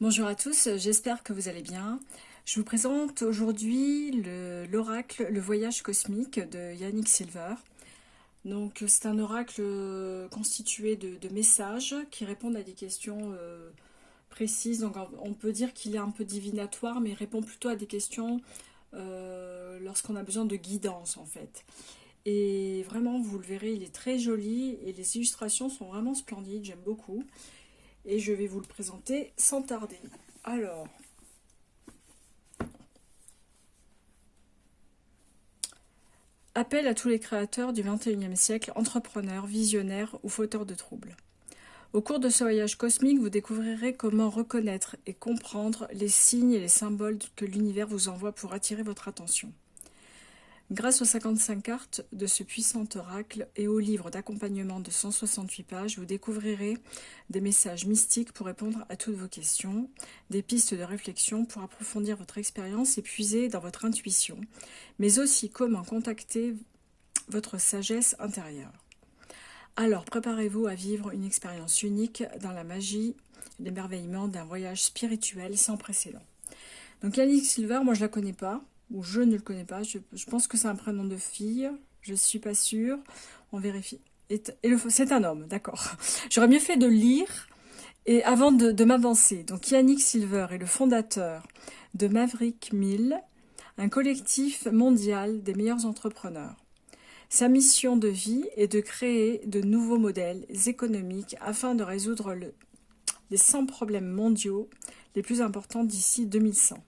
Bonjour à tous, j'espère que vous allez bien. Je vous présente aujourd'hui l'oracle Le Voyage Cosmique de Yannick Silver. Donc c'est un oracle constitué de messages qui répondent à des questions précises. Donc on peut dire qu'il est un peu divinatoire, mais il répond plutôt à des questions lorsqu'on a besoin de guidance en fait. Et vraiment, vous le verrez, il est très joli et les illustrations sont vraiment splendides, j'aime beaucoup. Et je vais vous le présenter sans tarder. Alors, appel à tous les créateurs du XXIe siècle, entrepreneurs, visionnaires ou fauteurs de troubles. Au cours de ce voyage cosmique, vous découvrirez comment reconnaître et comprendre les signes et les symboles que l'univers vous envoie pour attirer votre attention. Grâce aux 55 cartes de ce puissant oracle et au livre d'accompagnement de 168 pages, vous découvrirez des messages mystiques pour répondre à toutes vos questions, des pistes de réflexion pour approfondir votre expérience et puiser dans votre intuition, mais aussi comment contacter votre sagesse intérieure. Alors préparez-vous à vivre une expérience unique dans la magie et l'émerveillement d'un voyage spirituel sans précédent. Donc Yannick Silver, moi je la connais pas, ou je ne le connais pas, je pense que c'est un prénom de fille, je suis pas sûre, on vérifie. C'est un homme, d'accord. J'aurais mieux fait de lire et avant de m'avancer. Donc Yannick Silver est le fondateur de Maverick Mill, un collectif mondial des meilleurs entrepreneurs. Sa mission de vie est de créer de nouveaux modèles économiques afin de résoudre les 100 problèmes mondiaux les plus importants d'ici 2100.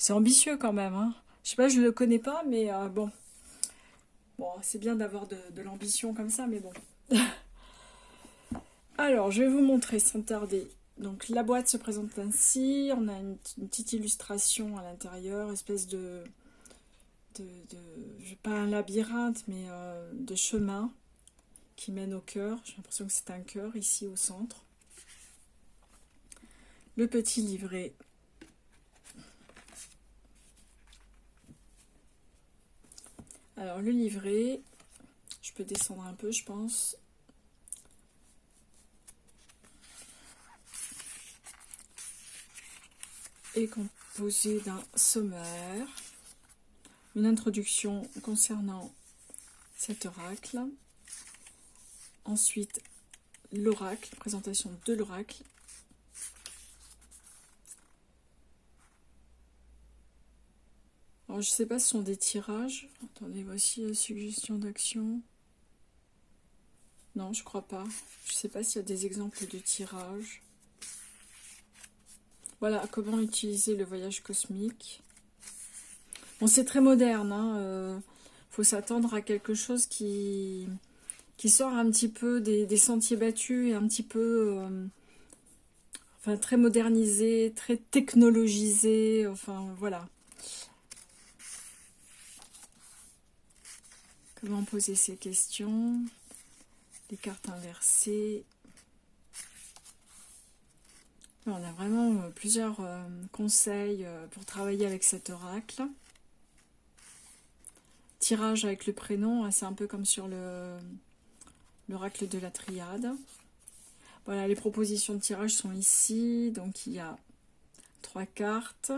C'est ambitieux quand même, hein. Je sais pas, je le connais pas, mais bon. Bon, c'est bien d'avoir de l'ambition comme ça, mais bon. Alors, je vais vous montrer sans tarder. Donc, la boîte se présente ainsi. On a une petite illustration à l'intérieur, espèce pas un labyrinthe, mais de chemin qui mène au cœur. J'ai l'impression que c'est un cœur ici au centre. Le petit livret. Alors, le livret, je peux descendre un peu, je pense. Est composé d'un sommaire, une introduction concernant cet oracle, ensuite l'oracle, présentation de l'oracle, alors je sais pas si ce sont des tirages, attendez, voici la suggestion d'action, non je crois pas, je sais pas s'il y a des exemples de tirages. Voilà comment utiliser le voyage cosmique. Bon, c'est très moderne, hein, faut s'attendre à quelque chose qui sort un petit peu des sentiers battus et un petit peu, enfin très modernisé, très technologisé, enfin voilà. Comment poser ces questions? Les cartes inversées. On a vraiment plusieurs conseils pour travailler avec cet oracle. Tirage avec le prénom, hein, c'est un peu comme sur l'oracle de la triade. Voilà, les propositions de tirage sont ici. Donc il y a 3 cartes.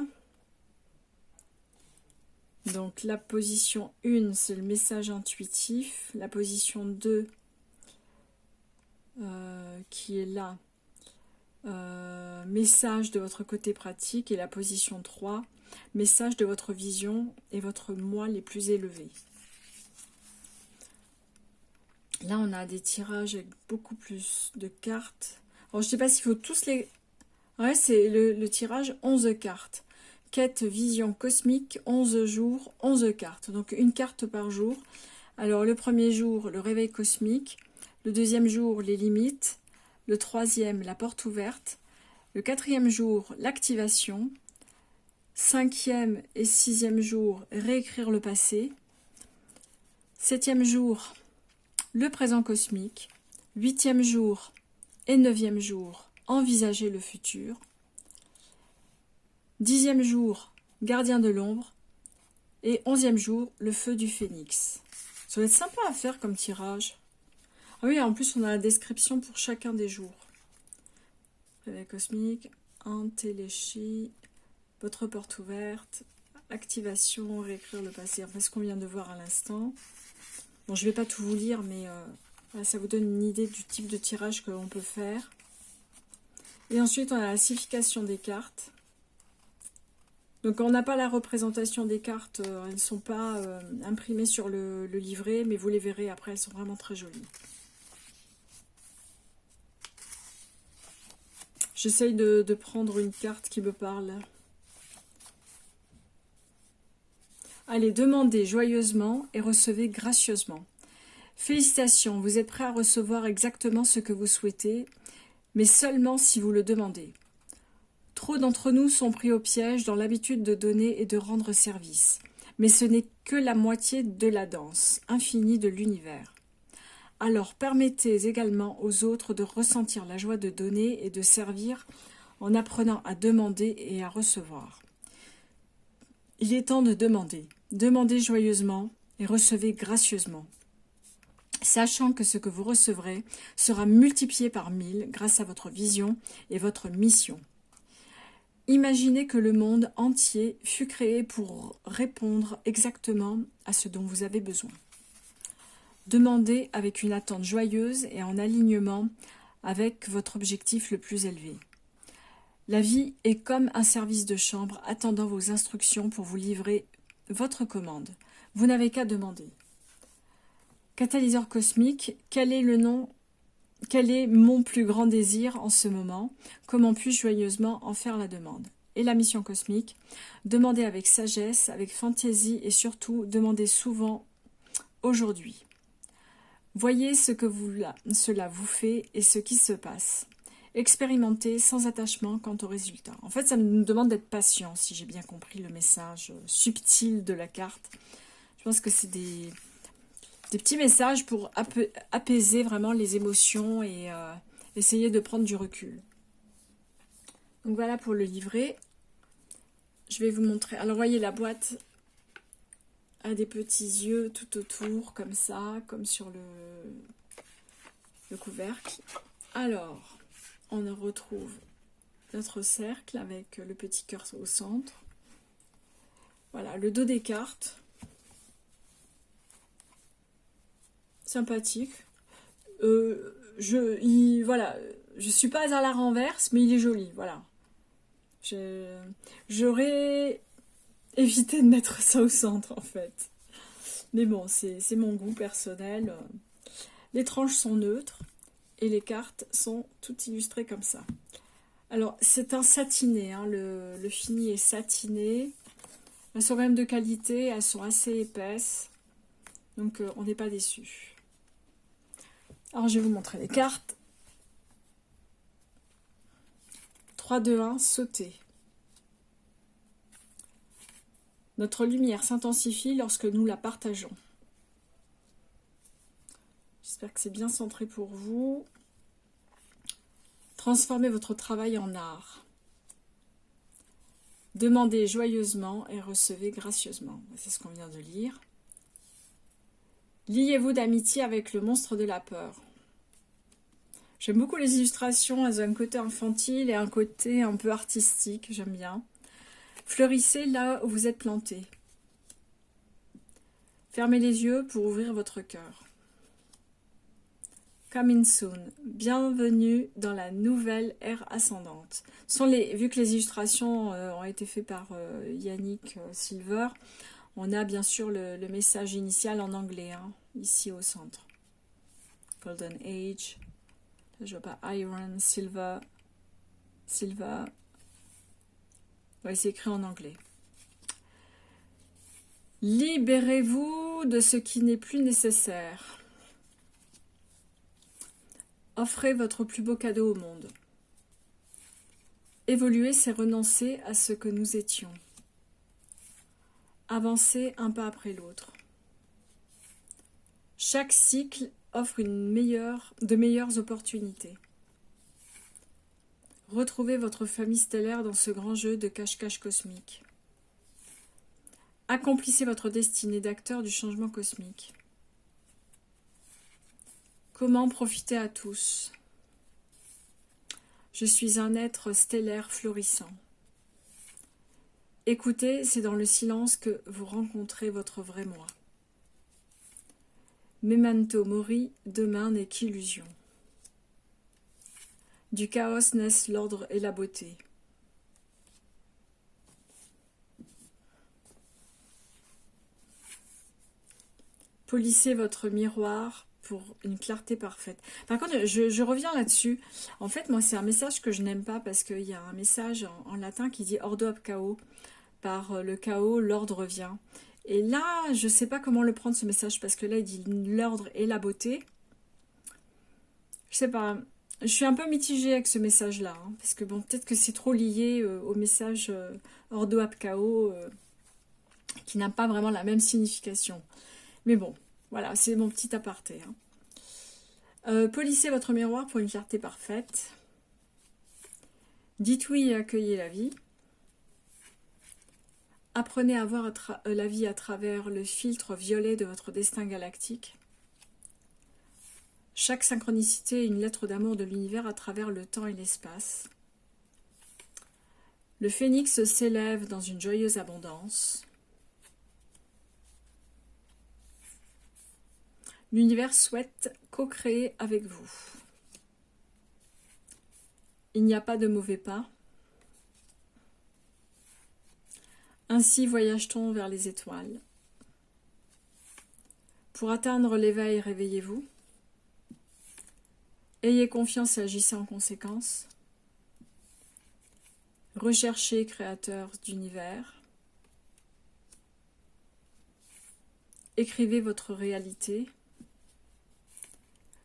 Donc la position 1, c'est le message intuitif. La position 2, qui est là, message de votre côté pratique. Et la position 3, message de votre vision et votre moi les plus élevés. Là, on a des tirages avec beaucoup plus de cartes. Alors, je ne sais pas s'il faut tous les... Ouais, c'est le tirage 11 cartes. Quête vision cosmique, 11 jours, 11 cartes. Donc, une carte par jour. Alors, le premier jour, le réveil cosmique. Le deuxième jour, les limites. Le troisième, la porte ouverte. Le quatrième jour, l'activation. Cinquième et sixième jour, réécrire le passé. Septième jour, le présent cosmique. Huitième jour et neuvième jour, envisager le futur. Dixième jour, gardien de l'ombre. Et 11e jour, le feu du phénix. Ça va être sympa à faire comme tirage. Ah oui, en plus, on a la description pour chacun des jours. Réveil cosmique. Un téléchi, votre porte ouverte, activation, réécrire le passé. Enfin, ce qu'on vient de voir à l'instant. Bon, je ne vais pas tout vous lire, mais voilà, ça vous donne une idée du type de tirage que l'on peut faire. Et ensuite, on a la signification des cartes. Donc, on n'a pas la représentation des cartes, elles ne sont pas imprimées sur le livret, mais vous les verrez après, elles sont vraiment très jolies. J'essaye de prendre une carte qui me parle. Allez, demandez joyeusement et recevez gracieusement. Félicitations, vous êtes prêt à recevoir exactement ce que vous souhaitez, mais seulement si vous le demandez. Trop d'entre nous sont pris au piège dans l'habitude de donner et de rendre service. Mais ce n'est que la moitié de la danse infinie de l'univers. Alors permettez également aux autres de ressentir la joie de donner et de servir en apprenant à demander et à recevoir. Il est temps de demander. Demandez joyeusement et recevez gracieusement, sachant que ce que vous recevrez sera multiplié par 1000 grâce à votre vision et votre mission. Imaginez que le monde entier fut créé pour répondre exactement à ce dont vous avez besoin. Demandez avec une attente joyeuse et en alignement avec votre objectif le plus élevé. La vie est comme un service de chambre attendant vos instructions pour vous livrer votre commande. Vous n'avez qu'à demander. Catalyseur cosmique, quel est le nom? Quel est mon plus grand désir en ce moment? Comment puis-je joyeusement en faire la demande? Et la mission cosmique, demandez avec sagesse, avec fantaisie et surtout demandez souvent aujourd'hui. Voyez ce que cela vous fait et ce qui se passe. Expérimentez sans attachement quant au résultat. En fait, ça nous demande d'être patient, si j'ai bien compris le message subtil de la carte. Je pense que c'est des petits messages pour apaiser vraiment les émotions et essayer de prendre du recul. Donc voilà pour le livret. Je vais vous montrer. Alors voyez, la boîte a des petits yeux tout autour, comme ça, comme sur le couvercle. Alors, on retrouve notre cercle avec le petit cœur au centre. Voilà, le dos des cartes. Sympathique. Voilà, je suis pas à la renverse, mais il est joli, voilà. J'aurais évité de mettre ça au centre, en fait. Mais bon, c'est mon goût personnel. Les tranches sont neutres et les cartes sont toutes illustrées comme ça. Alors, c'est un satiné, hein, le fini est satiné. Elles sont quand même de qualité, elles sont assez épaisses. Donc, on n'est pas déçus. Alors, je vais vous montrer les cartes. 3, 2, 1, sauter. Notre lumière s'intensifie lorsque nous la partageons. J'espère que c'est bien centré pour vous. Transformez votre travail en art. Demandez joyeusement et recevez gracieusement. C'est ce qu'on vient de lire. Liez-vous d'amitié avec le monstre de la peur. J'aime beaucoup les illustrations, elles ont un côté infantile et un côté un peu artistique, j'aime bien. Fleurissez là où vous êtes planté. Fermez les yeux pour ouvrir votre cœur. Coming soon. Bienvenue dans la nouvelle ère ascendante. Vu que les illustrations ont été faites par Yannick Silver, on a bien sûr le message initial en anglais, hein, ici au centre. Golden Age. Là, je vois pas Iron, Silver. Ouais, c'est écrit en anglais. Libérez-vous de ce qui n'est plus nécessaire. Offrez votre plus beau cadeau au monde. Évoluer, c'est renoncer à ce que nous étions. Avancer un pas après l'autre. Chaque cycle offre de meilleures opportunités. Retrouvez votre famille stellaire dans ce grand jeu de cache-cache cosmique. Accomplissez votre destinée d'acteur du changement cosmique. Comment profiter à tous? Je suis un être stellaire florissant. Écoutez, c'est dans le silence que vous rencontrez votre vrai moi. Memento mori, demain n'est qu'illusion. Du chaos naissent l'ordre et la beauté. Polissez votre miroir pour une clarté parfaite. Par contre, je reviens là-dessus. En fait, moi, c'est un message que je n'aime pas parce qu'il y a un message en latin qui dit Ordo ab chaos. Par le chaos, l'ordre vient. Et là, je ne sais pas comment le prendre ce message parce que là, il dit l'ordre et la beauté. Je sais pas. Je suis un peu mitigée avec ce message-là. Hein, parce que bon, peut-être que c'est trop lié au message Ordo ab chaos qui n'a pas vraiment la même signification. Mais bon, voilà, c'est mon petit aparté. Hein. Polissez votre miroir pour une clarté parfaite. Dites oui et accueillez la vie. Apprenez à voir la vie à travers le filtre violet de votre destin galactique. Chaque synchronicité est une lettre d'amour de l'univers à travers le temps et l'espace. Le phénix s'élève dans une joyeuse abondance. L'univers souhaite co-créer avec vous. Il n'y a pas de mauvais pas. Ainsi voyage-t-on vers les étoiles. Pour atteindre l'éveil, réveillez-vous. Ayez confiance et agissez en conséquence. Recherchez créateur d'univers. Écrivez votre réalité.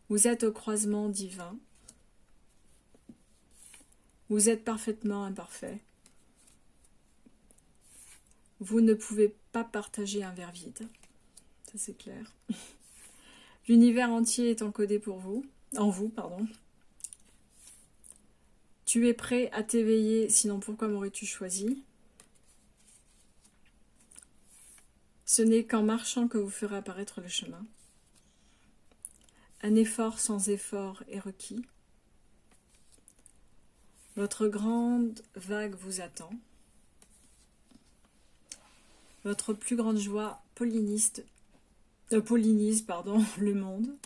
Vous êtes au croisement divin. Vous êtes parfaitement imparfait. Vous ne pouvez pas partager un verre vide. Ça c'est clair. L'univers entier est encodé pour vous. En vous, pardon. Tu es prêt à t'éveiller, sinon pourquoi m'aurais-tu choisi? Ce n'est qu'en marchant que vous ferez apparaître le chemin. Un effort sans effort est requis. Votre grande vague vous attend. Votre plus grande joie pollinise le monde.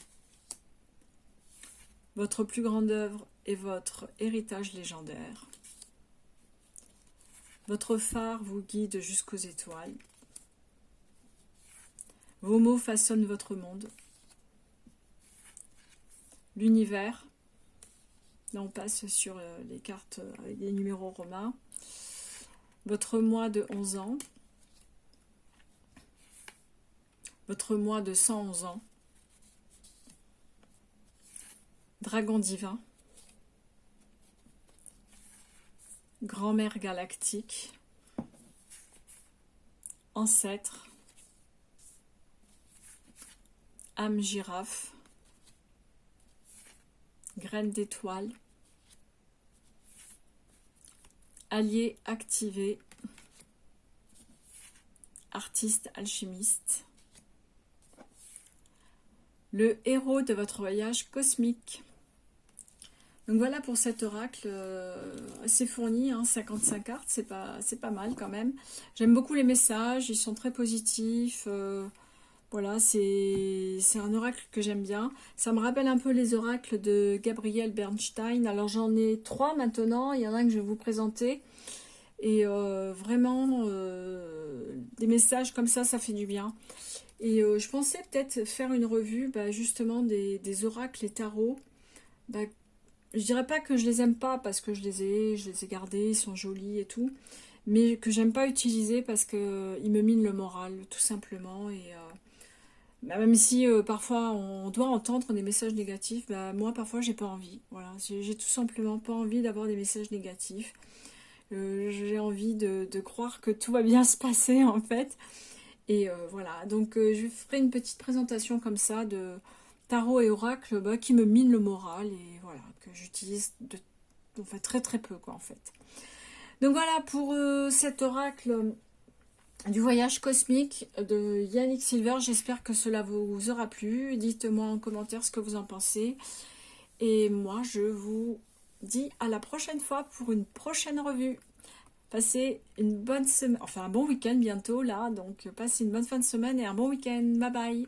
Votre plus grande œuvre est votre héritage légendaire. Votre phare vous guide jusqu'aux étoiles. Vos mots façonnent votre monde. L'univers. Là, on passe sur les cartes avec des numéros romains. Votre mois de 11 ans. Votre mois de 111 ans. Dragon divin. Grand-mère galactique. Ancêtre. Âme girafe. Graine d'étoile. Allié activé. Artiste alchimiste. Le héros de votre voyage cosmique. Donc voilà pour cet oracle assez fourni, hein, 55 cartes, c'est pas mal quand même. J'aime beaucoup les messages, ils sont très positifs. Voilà, c'est un oracle que j'aime bien. Ça me rappelle un peu les oracles de Gabriel Bernstein. Alors j'en ai 3 maintenant, il y en a un que je vais vous présenter. Et vraiment, des messages comme ça fait du bien. Et je pensais peut-être faire une revue justement des oracles et tarots. Je dirais pas que je les aime pas parce que je les ai gardés, ils sont jolis et tout. Mais que j'aime pas utiliser parce qu'ils me minent le moral, tout simplement. Et même si parfois on doit entendre des messages négatifs, moi parfois j'ai pas envie. Voilà, j'ai tout simplement pas envie d'avoir des messages négatifs. J'ai envie de croire que tout va bien se passer en fait. Et voilà, donc je ferai une petite présentation comme ça de tarot et oracle qui me mine le moral et voilà, que j'utilise très très peu quoi en fait. Donc voilà pour cet oracle du voyage cosmique de Yannick Silver. J'espère que cela vous aura plu. Dites-moi en commentaire ce que vous en pensez. Et moi je vous dis à la prochaine fois pour une prochaine revue. Passez une bonne semaine, enfin un bon week-end bientôt là, donc passez une bonne fin de semaine et un bon week-end. Bye bye.